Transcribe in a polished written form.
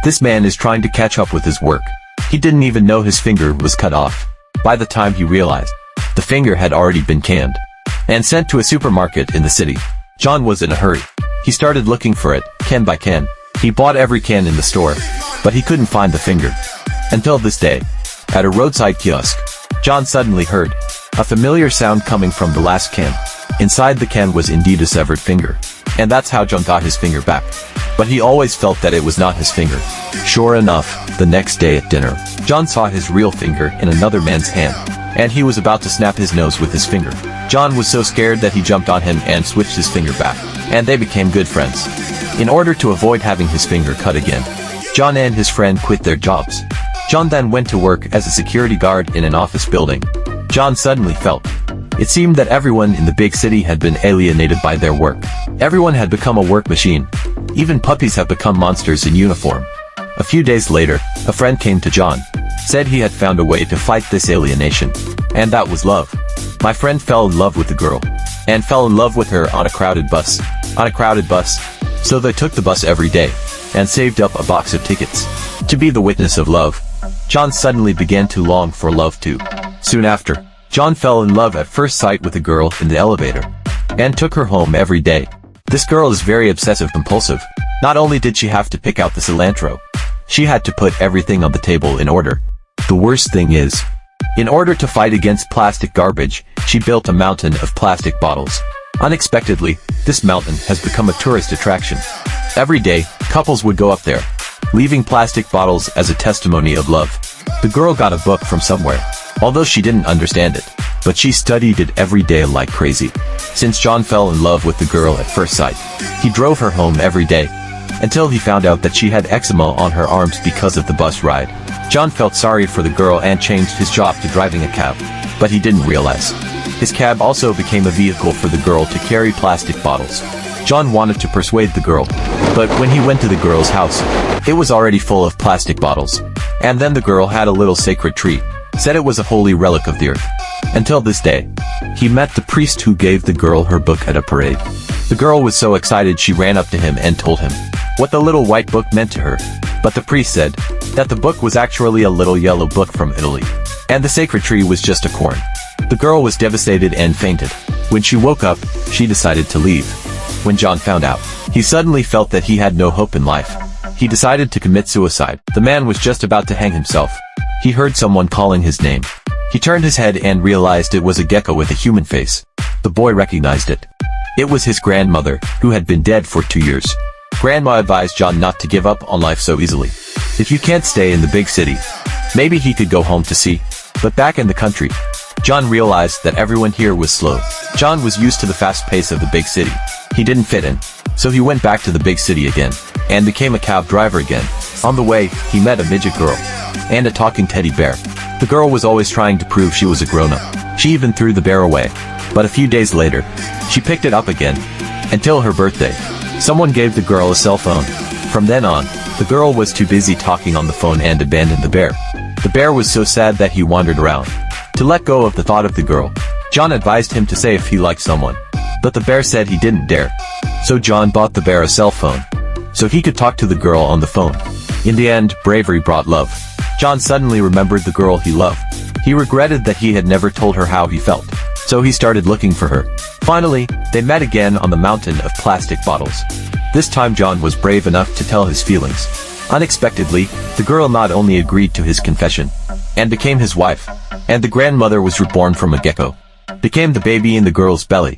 This man is trying to catch up with his work. He didn't even know his finger was cut off. By the time he realized, the finger had already been canned and sent to a supermarket in the city. John was in a hurry. He started looking for it, can by can. He bought every can in the store, but he couldn't find the finger. Until this day, at a roadside kiosk, John suddenly heard a familiar sound coming from the last can. Inside the can was indeed a severed finger. And that's how John got his finger back. But he always felt that it was not his finger. Sure enough, the next day at dinner, John saw his real finger in another man's hand, and he was about to snap his nose with his finger. John was so scared that he jumped on him and switched his finger back, and they became good friends. In order to avoid having his finger cut again, John and his friend quit their jobs. John then went to work as a security guard in an office building. John suddenly felt it seemed that everyone in the big city had been alienated by their work. Everyone had become a work machine. Even puppies have become monsters in uniform. A few days later, a friend came to John, said he had found a way to fight this alienation. And that was love. My friend fell in love with the girl, and fell in love with her on a crowded bus. So they took the bus every day, and saved up a box of tickets. To be the witness of love, John suddenly began to long for love too. Soon after, John fell in love at first sight with a girl in the elevator, and took her home every day. This girl is very obsessive-compulsive. Not only did she have to pick out the cilantro, she had to put everything on the table in order. The worst thing is, in order to fight against plastic garbage, she built a mountain of plastic bottles. Unexpectedly, this mountain has become a tourist attraction. Every day, couples would go up there, leaving plastic bottles as a testimony of love. The girl got a book from somewhere, although she didn't understand it, but she studied it every day like crazy. Since John fell in love with the girl at first sight, he drove her home every day, until he found out that she had eczema on her arms because of the bus ride. John felt sorry for the girl and changed his job to driving a cab, but he didn't realize his cab also became a vehicle for the girl to carry plastic bottles. John wanted to persuade the girl, but when he went to the girl's house, it was already full of plastic bottles. And then the girl had a little sacred tree, said it was a holy relic of the earth. Until this day, he met the priest who gave the girl her book at a parade. The girl was so excited she ran up to him and told him what the little white book meant to her. But the priest said that the book was actually a little yellow book from Italy, and the sacred tree was just a corn. The girl was devastated and fainted. When she woke up, she decided to leave. When John found out, he suddenly felt that he had no hope in life. He decided to commit suicide. The man was just about to hang himself. He heard someone calling his name. He turned his head and realized it was a gecko with a human face. The boy recognized it. It was his grandmother, who had been dead for 2 years. Grandma advised John not to give up on life so easily. If you can't stay in the big city, maybe he could go home to see. But back in the country, John realized that everyone here was slow. John was used to the fast pace of the big city. He didn't fit in, so he went back to the big city again, and became a cab driver again. On the way, he met a midget girl, and a talking teddy bear. The girl was always trying to prove she was a grown-up. She even threw the bear away. But a few days later, she picked it up again, until her birthday. Someone gave the girl a cell phone. From then on, the girl was too busy talking on the phone and abandoned the bear. The bear was so sad that he wandered around. To let go of the thought of the girl, John advised him to say if he liked someone. But the bear said he didn't dare. So John bought the bear a cell phone, so he could talk to the girl on the phone. In the end, bravery brought love. John suddenly remembered the girl he loved. He regretted that he had never told her how he felt, so he started looking for her. Finally, they met again on the mountain of plastic bottles. This time John was brave enough to tell his feelings. Unexpectedly, the girl not only agreed to his confession, and became his wife, and the grandmother was reborn from a gecko, became the baby in the girl's belly.